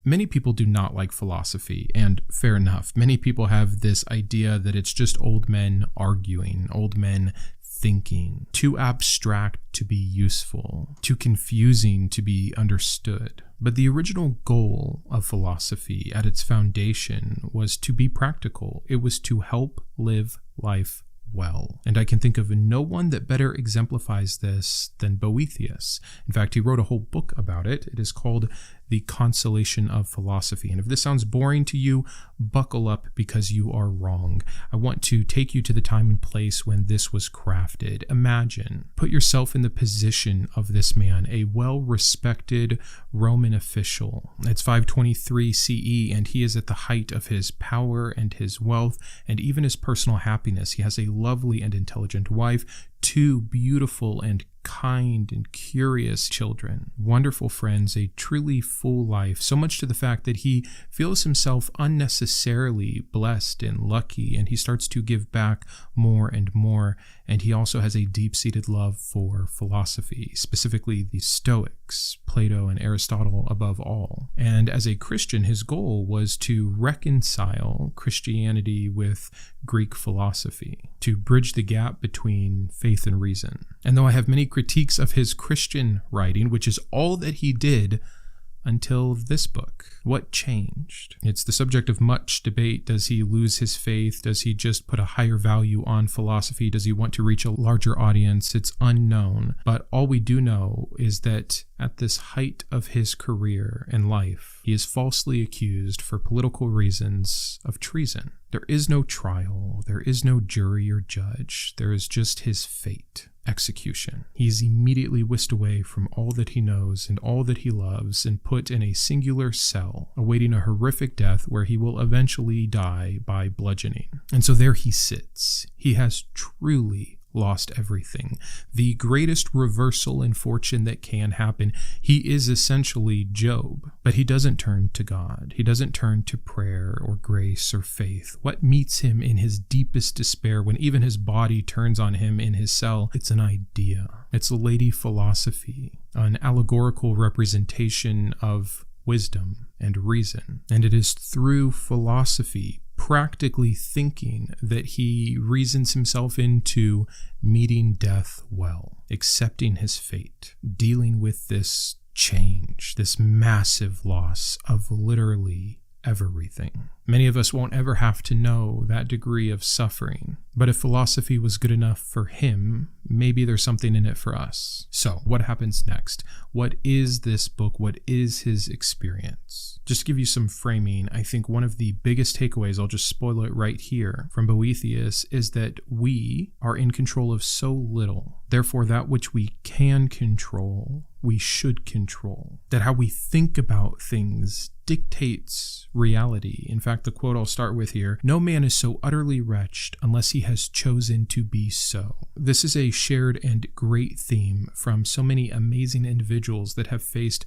Many people do not like philosophy, and fair enough. Many people have this idea that it's just old men arguing, old men thinking, too abstract to be useful, too confusing to be understood. But the original goal of philosophy at its foundation was to be practical. It was to help live life well. And I can think of no one that better exemplifies this than Boethius. In fact, he wrote a whole book about it. It is called The Consolation of Philosophy. And if this sounds boring to you, buckle up because you are wrong. I want to take you to the time and place when this was crafted. Imagine, put yourself in the position of this man, a well-respected Roman official. It's 523 CE, and he is at the height of his power and his wealth and even his personal happiness. He has a lovely and intelligent wife, 2 beautiful and kind and curious children, wonderful friends, a truly full life, so much to the fact that he feels himself unnecessarily blessed and lucky, and he starts to give back more and more. And he also has a deep-seated love for philosophy, specifically the Stoics, Plato and Aristotle above all. And as a Christian, his goal was to reconcile Christianity with Greek philosophy, to bridge the gap between faith and reason. And though I have many critiques of his Christian writing, which is all that he did until this book, what changed? It's the subject of much debate. Does he lose his faith? Does he just put a higher value on philosophy? Does he want to reach a larger audience? It's unknown. But all we do know is that at this height of his career and life, he is falsely accused for political reasons of treason. There is no trial. There is no jury or judge. There is just his fate. Execution. He is immediately whisked away from all that he knows and all that he loves and put in a singular cell, awaiting a horrific death where he will eventually die by bludgeoning. And so there he sits. He has truly lost everything. The greatest reversal in fortune that can happen. He is essentially Job, but he doesn't turn to God. He doesn't turn to prayer or grace or faith. What meets him in his deepest despair when even his body turns on him in his cell? It's an idea. It's a lady philosophy, an allegorical representation of wisdom and reason. And it is through philosophy, practically thinking, that he reasons himself into meeting death well, accepting his fate, dealing with this change, this massive loss of literally everything. Many of us won't ever have to know that degree of suffering, but if philosophy was good enough for him, maybe there's something in it for us. So, what happens next? What is this book? What is his experience? Just to give you some framing, I think one of the biggest takeaways, I'll just spoil it right here, from Boethius is that we are in control of so little. Therefore, that which we can control, we should control. That how we think about things dictates reality. In fact, the quote I'll start with here, "No man is so utterly wretched unless he has chosen to be so." This is a shared and great theme from so many amazing individuals that have faced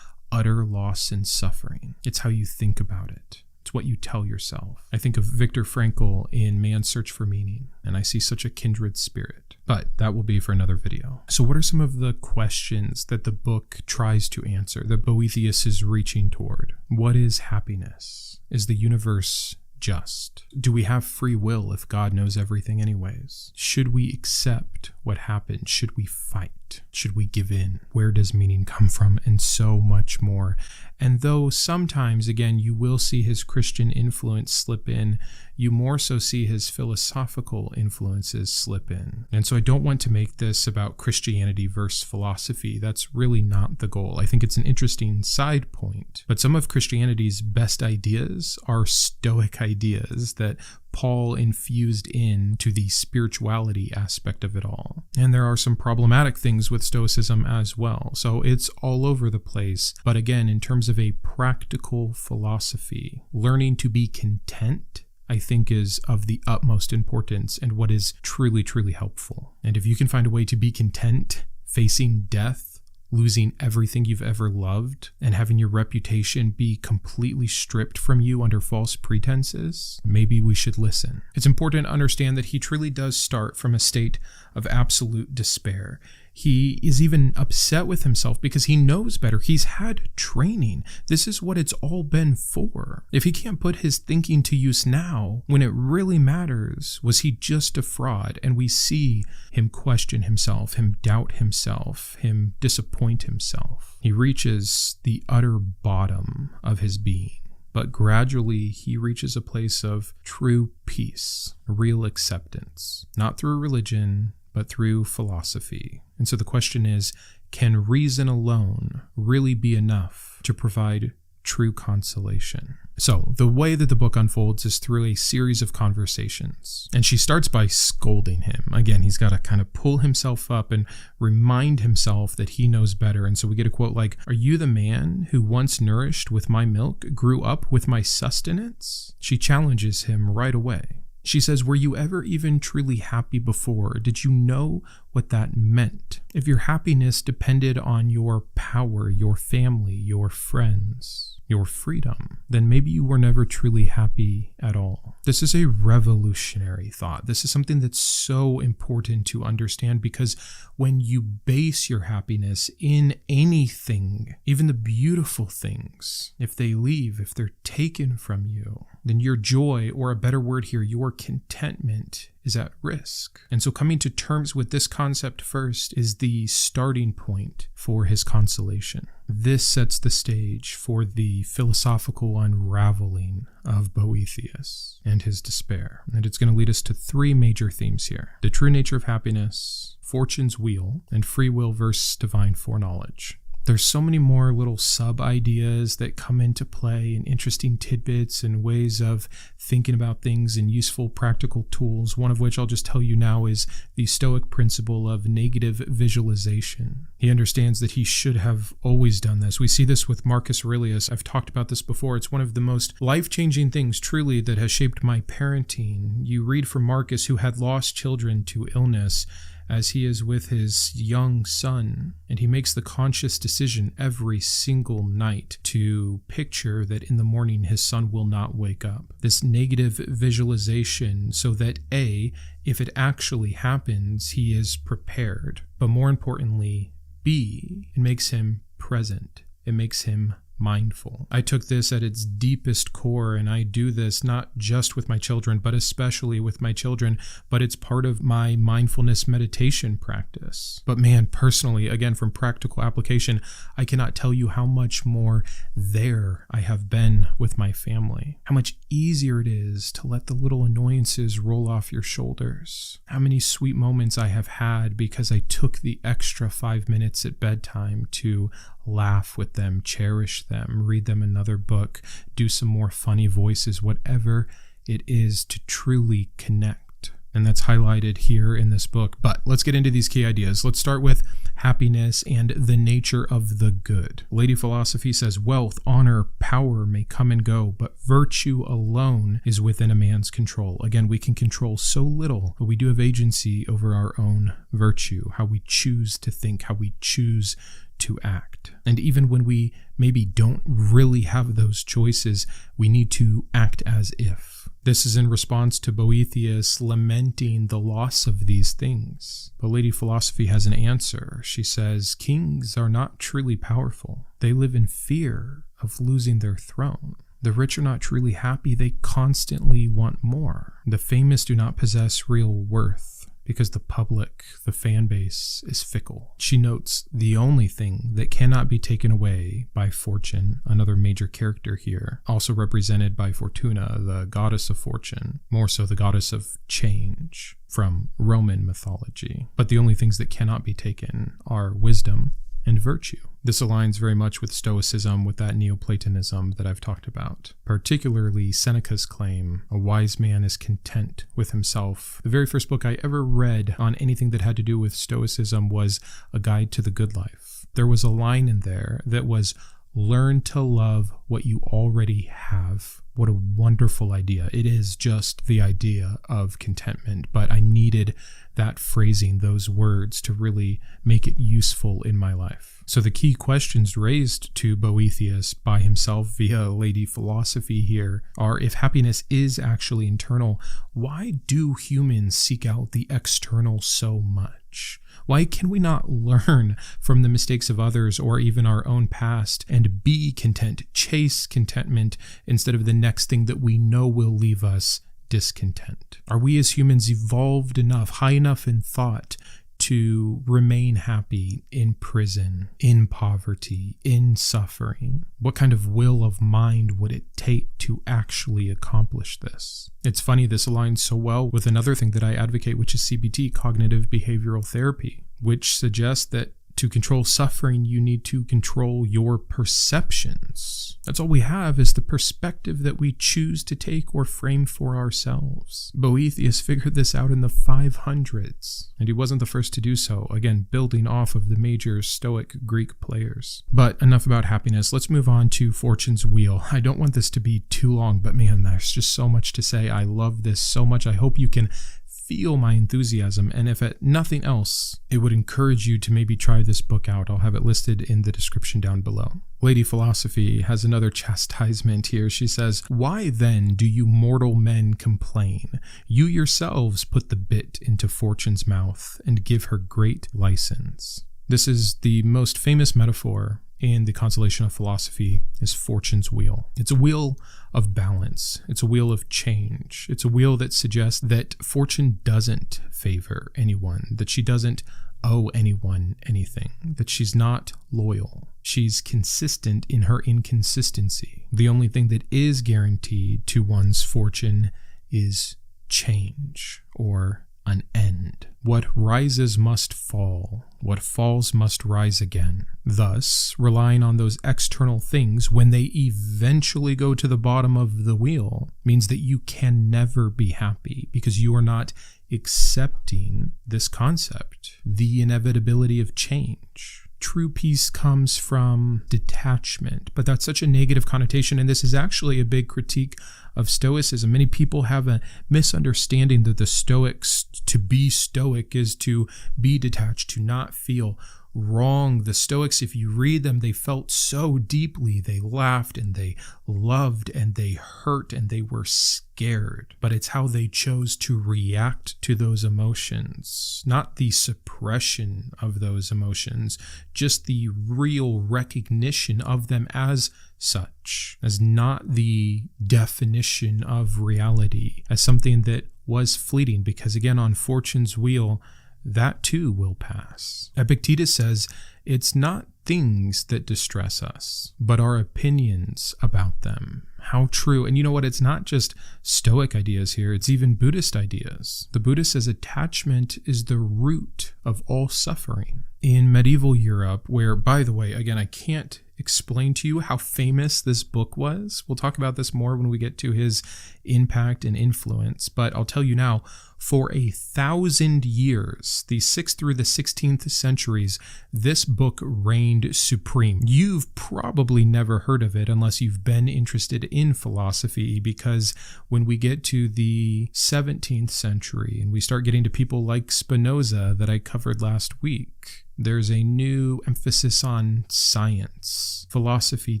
utter loss and suffering. It's how you think about it. It's what you tell yourself. I think of Viktor Frankl in Man's Search for Meaning, and I see such a kindred spirit. But that will be for another video. So what are some of the questions that the book tries to answer, that Boethius is reaching toward? What is happiness? Is the universe just? Do we have free will if God knows everything anyways? Should we accept what happened? Should we fight? Should we give in? Where does meaning come from? And so much more. And though sometimes, again, you will see his Christian influence slip in, you more so see his philosophical influences slip in. And so I don't want to make this about Christianity versus philosophy. That's really not the goal. I think it's an interesting side point. But some of Christianity's best ideas are Stoic ideas that Paul infused into the spirituality aspect of it all. And there are some problematic things with Stoicism as well. So it's all over the place. But again, in terms of a practical philosophy, learning to be content, I think, is of the utmost importance and what is truly, truly helpful. And if you can find a way to be content facing death, losing everything you've ever loved, and having your reputation be completely stripped from you under false pretenses, maybe we should listen. It's important to understand that he truly does start from a state of absolute despair. He is even upset with himself because he knows better. He's had training. This is what it's all been for. If he can't put his thinking to use now, when it really matters, was he just a fraud? And we see him question himself, him doubt himself, him disappoint himself. He reaches the utter bottom of his being. But gradually, he reaches a place of true peace, real acceptance, not through religion, but through philosophy. And so the question is, can reason alone really be enough to provide true consolation? So the way that the book unfolds is through a series of conversations. And she starts by scolding him. Again, he's got to kind of pull himself up and remind himself that he knows better. And so we get a quote like, "Are you the man who once nourished with my milk, grew up with my sustenance?" She challenges him right away. She says, "Were you ever even truly happy before? Did you know what that meant? If your happiness depended on your power, your family, your friends, your freedom, then maybe you were never truly happy at all." This is a revolutionary thought. This is something that's so important to understand, because when you base your happiness in anything, even the beautiful things, if they leave, if they're taken from you, then your joy, or a better word here, your contentment, is at risk. And so coming to terms with this concept first is the starting point for his consolation. This sets the stage for the philosophical unraveling of Boethius and his despair. And it's going to lead us to three major themes here: the true nature of happiness, fortune's wheel, and free will versus divine foreknowledge. There's so many more little sub-ideas that come into play, and interesting tidbits and ways of thinking about things and useful practical tools, one of which I'll just tell you now is the Stoic principle of negative visualization. He understands that he should have always done this. We see this with Marcus Aurelius. I've talked about this before. It's one of the most life-changing things, truly, that has shaped my parenting. You read from Marcus, who had lost children to illness, as he is with his young son, and he makes the conscious decision every single night to picture that in the morning his son will not wake up. This negative visualization, so that A, if it actually happens, he is prepared, but more importantly, B, it makes him present. It makes him mindful. I took this at its deepest core, and I do this not just with my children, but especially with my children, but it's part of my mindfulness meditation practice. But man, personally, again, from practical application, I cannot tell you how much more there I have been with my family, how much easier it is to let the little annoyances roll off your shoulders, how many sweet moments I have had because I took the extra 5 minutes at bedtime to laugh with them, cherish them, read them another book, do some more funny voices, whatever it is to truly connect. And that's highlighted here in this book. But let's get into these key ideas. Let's start with happiness and the nature of the good. Lady Philosophy says, "Wealth, honor, power may come and go, but virtue alone is within a man's control." Again, we can control so little, but we do have agency over our own virtue, how we choose to think, how we choose to act. And even when we maybe don't really have those choices, we need to act as if. This is in response to Boethius lamenting the loss of these things. But Lady Philosophy has an answer. She says, "Kings are not truly powerful. They live in fear of losing their throne. The rich are not truly happy. They constantly want more. The famous do not possess real worth, because the public, the fan base, is fickle." She notes the only thing that cannot be taken away by fortune, another major character here, also represented by Fortuna, the goddess of fortune, more so the goddess of change from Roman mythology. But the only things that cannot be taken are wisdom and virtue. This aligns very much with Stoicism, with that Neoplatonism that I've talked about. Particularly Seneca's claim, "A wise man is content with himself." The very first book I ever read on anything that had to do with Stoicism was A Guide to the Good Life. There was a line in there that was, "Learn to love what you already have." What a wonderful idea. It is just the idea of contentment, but I needed that phrasing, those words, to really make it useful in my life. So the key questions raised to Boethius by himself via Lady Philosophy here are, if happiness is actually internal, why do humans seek out the external so much? Why can we not learn from the mistakes of others or even our own past and be content, chase contentment instead of the next thing that we know will leave us discontent? Are we as humans evolved enough, high enough in thought to remain happy in prison, in poverty, in suffering? What kind of will of mind would it take to actually accomplish this? It's funny, this aligns so well with another thing that I advocate, which is CBT, cognitive behavioral therapy, which suggests that to control suffering, you need to control your perceptions. That's all we have, is the perspective that we choose to take or frame for ourselves. Boethius figured this out in the 500s, and he wasn't the first to do so, again, building off of the major Stoic Greek players. But enough about happiness. Let's move on to Fortune's Wheel. I don't want this to be too long, but man, there's just so much to say. I love this so much. I hope you can feel my enthusiasm, and if at nothing else, it would encourage you to maybe try this book out. I'll have it listed in the description down below. Lady Philosophy has another chastisement here. She says, "Why then do you mortal men complain? You yourselves put the bit into Fortune's mouth and give her great license." This is the most famous metaphor in the Consolation of Philosophy, is Fortune's wheel. It's a wheel of balance. It's a wheel of change. It's a wheel that suggests that Fortune doesn't favor anyone, that she doesn't owe anyone anything, that she's not loyal. She's consistent in her inconsistency. The only thing that is guaranteed to one's fortune is change, or an end. What rises must fall. What falls must rise again. Thus, relying on those external things when they eventually go to the bottom of the wheel means that you can never be happy, because you are not accepting this concept, the inevitability of change. True peace comes from detachment, but that's such a negative connotation, and this is actually a big critique of Stoicism. Many people have a misunderstanding that the Stoics, to be Stoic is to be detached, to not feel. Wrong. The Stoics, if you read them, they felt so deeply. They laughed and they loved and they hurt and they were scared. But it's how they chose to react to those emotions, not the suppression of those emotions, just the real recognition of them as such, as not the definition of reality, as something that was fleeting, because again, on Fortune's wheel, that too will pass. Epictetus says, it's not things that distress us, but our opinions about them. How true. And you know what? It's not just Stoic ideas here. It's even Buddhist ideas. The Buddhist says attachment is the root of all suffering. In medieval Europe, where, by the way, again, I can't explain to you how famous this book was. We'll talk about this more when we get to his impact and influence, but I'll tell you now, for 1,000 years, the 6th through the 16th centuries, this book reigned supreme. You've probably never heard of it unless you've been interested in philosophy, because when we get to the 17th century and we start getting to people like Spinoza that I covered last week, there's a new emphasis on science. Philosophy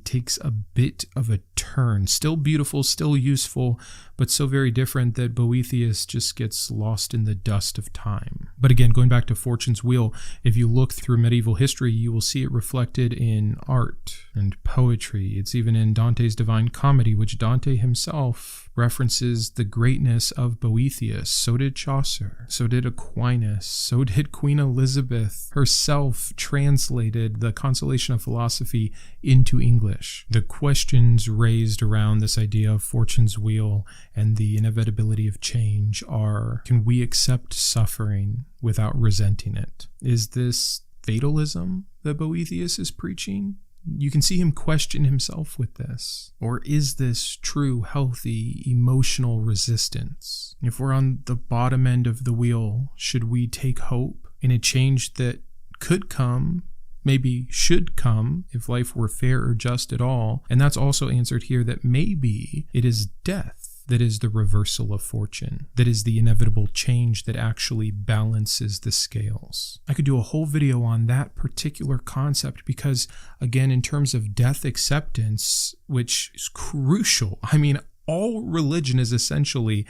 takes a bit of a turn. Still beautiful, still useful, but so very different that Boethius just gets lost in the dust of time. But again, going back to Fortune's Wheel, if you look through medieval history, you will see it reflected in art and poetry. It's even in Dante's Divine Comedy, which Dante himself references the greatness of Boethius. So did Chaucer. So did Aquinas. So did Queen Elizabeth herself translated the Consolation of Philosophy into English. The questions raised around this idea of Fortune's Wheel and the inevitability of change are, can we accept suffering without resenting it? Is this fatalism that Boethius is preaching? You can see him question himself with this. Or is this true, healthy, emotional resistance? If we're on the bottom end of the wheel, should we take hope in a change that could come, maybe should come, if life were fair or just at all? And that's also answered here, that maybe it is death that is the reversal of fortune, that is the inevitable change that actually balances the scales. I could do a whole video on that particular concept because, again, in terms of death acceptance, which is crucial, I mean, all religion is essentially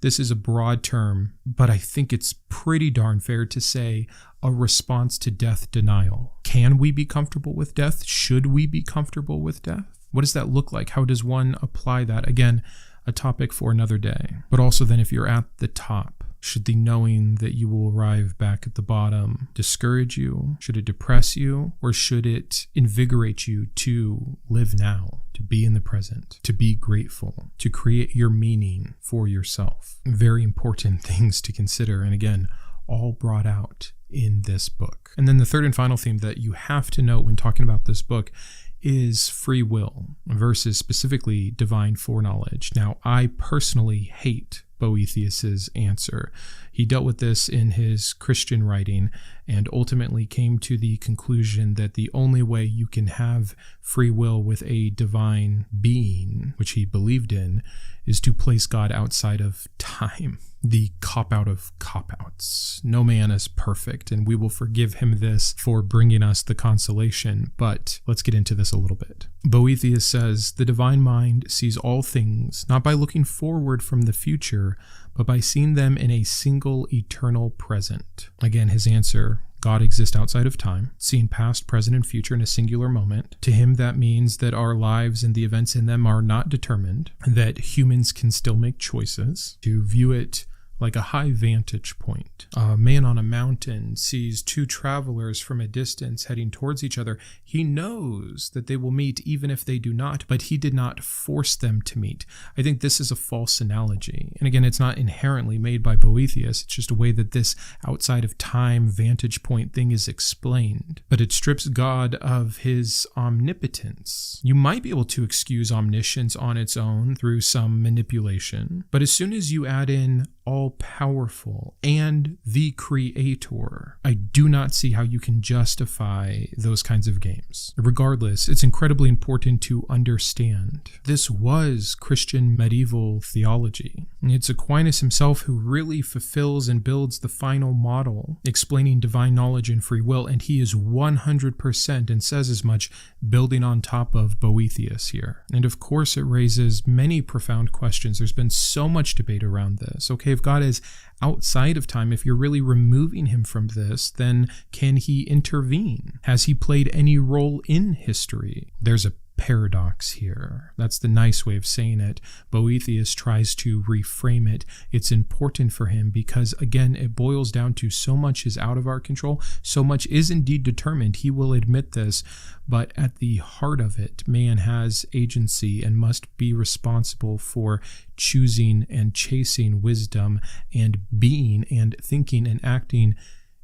this is a broad term, but I think it's pretty darn fair to say a response to death denial. Can we be comfortable with death? Should we be comfortable with death? What does that look like? How does one apply that? Again, a topic for another day. But also then if you're at the top, should the knowing that you will arrive back at the bottom discourage you? Should it depress you? Or should it invigorate you to live now, to be in the present, to be grateful, to create your meaning for yourself? Very important things to consider. And again, all brought out in this book. And then the third and final theme that you have to note when talking about this book is free will versus specifically divine foreknowledge. Now, I personally hate Boethius's answer. He dealt with this in his Christian writing and ultimately came to the conclusion that the only way you can have free will with a divine being, which he believed in, is to place God outside of time. The cop-out of cop-outs. No man is perfect, and we will forgive him this for bringing us the consolation, but let's get into this a little bit. Boethius says, the divine mind sees all things not by looking forward from the future, but by seeing them in a single eternal present. Again, his answer, God exists outside of time, seeing past, present, and future in a singular moment. To him, that means that our lives and the events in them are not determined, that humans can still make choices. To view it like a high vantage point. A man on a mountain sees two travelers from a distance heading towards each other. He knows that they will meet even if they do not, but he did not force them to meet. I think this is a false analogy. And again, it's not inherently made by Boethius. It's just a way that this outside of time vantage point thing is explained. But it strips God of his omnipotence. You might be able to excuse omniscience on its own through some manipulation, but as soon as you add in all-powerful and the creator, I do not see how you can justify those kinds of games. Regardless, it's incredibly important to understand this was Christian medieval theology. It's Aquinas himself who really fulfills and builds the final model explaining divine knowledge and free will, and he is 100% and says as much building on top of Boethius here. And of course it raises many profound questions. There's been so much debate around this. Okay, if God is outside of time, if you're really removing him from this, then can he intervene? Has he played any role in history? There's a paradox here. That's the nice way of saying it. Boethius tries to reframe it. It's important for him because, again, it boils down to so much is out of our control. So much is indeed determined. He will admit this. But at the heart of it, man has agency and must be responsible for choosing and chasing wisdom and being and thinking and acting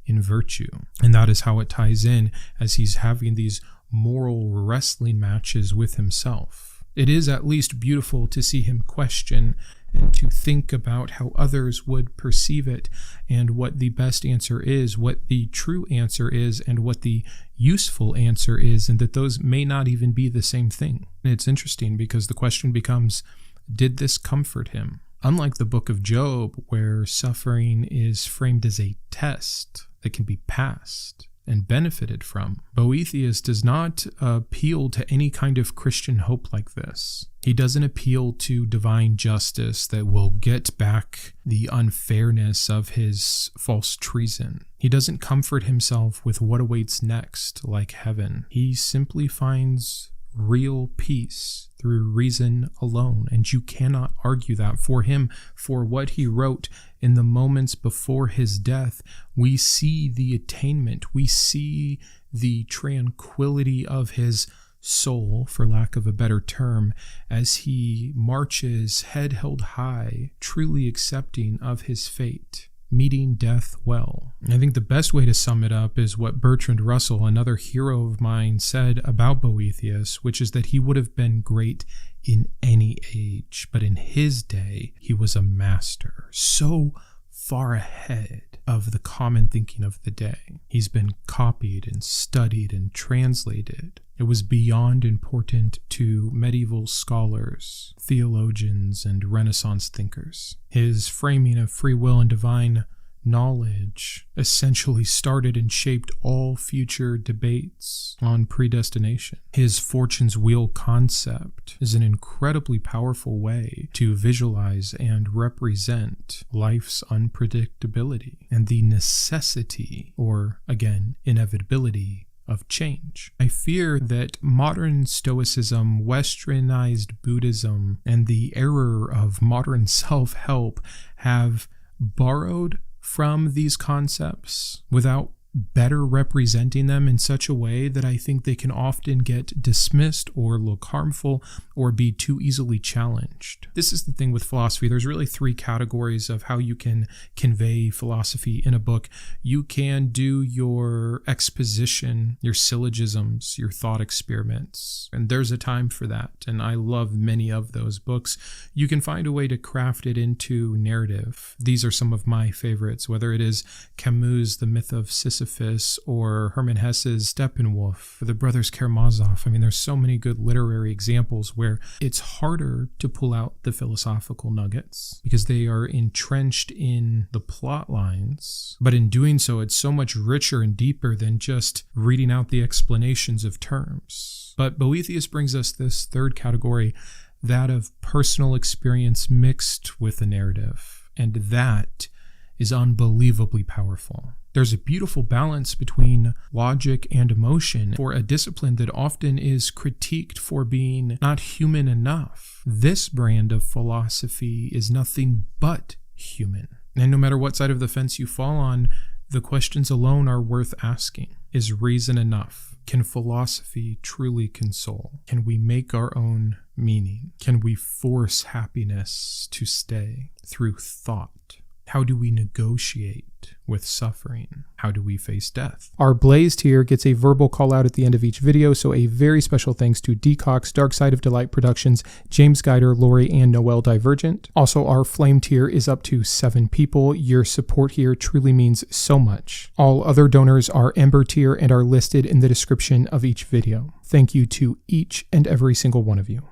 in virtue. And that is how it ties in as he's having these moral wrestling matches with himself. It is at least beautiful to see him question and to think about how others would perceive it and what the best answer is, what the true answer is, and what the useful answer is, and that those may not even be the same thing. And it's interesting because the question becomes, did this comfort him? Unlike the book of Job, where suffering is framed as a test that can be passed and benefited from, Boethius does not appeal to any kind of Christian hope like this. He doesn't appeal to divine justice that will get back the unfairness of his false treason. He doesn't comfort himself with what awaits next, like heaven. He simply finds real peace through reason alone, and you cannot argue that. For him, for what he wrote in the moments before his death, we see the attainment, we see the tranquility of his soul, for lack of a better term, as he marches head held high, truly accepting of his fate, meeting death well. I think the best way to sum it up is what Bertrand Russell, another hero of mine, said about Boethius, which is that he would have been great in any age, but in his day, he was a master, so far ahead of the common thinking of the day. He's been copied and studied and translated. It was beyond important to medieval scholars, theologians, and Renaissance thinkers. His framing of free will and divine knowledge essentially started and shaped all future debates on predestination. His fortune's wheel concept is an incredibly powerful way to visualize and represent life's unpredictability and the necessity, or again, inevitability, of change. I fear that modern Stoicism, Westernized Buddhism, and the error of modern self-help have borrowed from these concepts without better representing them in such a way that I think they can often get dismissed or look harmful or be too easily challenged. This is the thing with philosophy. There's really three categories of how you can convey philosophy in a book. You can do your exposition, your syllogisms, your thought experiments, and there's a time for that, and I love many of those books. You can find a way to craft it into narrative. These are some of my favorites, whether it is Camus' The Myth of Sisyphus, or Hermann Hesse's Steppenwolf, or the Brothers Karamazov. I mean, there's so many good literary examples where it's harder to pull out the philosophical nuggets because they are entrenched in the plot lines. But in doing so, it's so much richer and deeper than just reading out the explanations of terms. But Boethius brings us this third category, that of personal experience mixed with a narrative. And that is unbelievably powerful. There's a beautiful balance between logic and emotion for a discipline that often is critiqued for being not human enough. This brand of philosophy is nothing but human. And no matter what side of the fence you fall on, the questions alone are worth asking. Is reason enough? Can philosophy truly console? Can we make our own meaning? Can we force happiness to stay through thought? How do we negotiate with suffering? How do we face death? Our Blaze tier gets a verbal call out at the end of each video, so a very special thanks to Decox, Dark Side of Delight Productions, James Geider, Laurie, and Noëldivergent. Also, our Flame tier is up to 7 people. Your support here truly means so much. All other donors are Ember Tier and are listed in the description of each video. Thank you to each and every single one of you.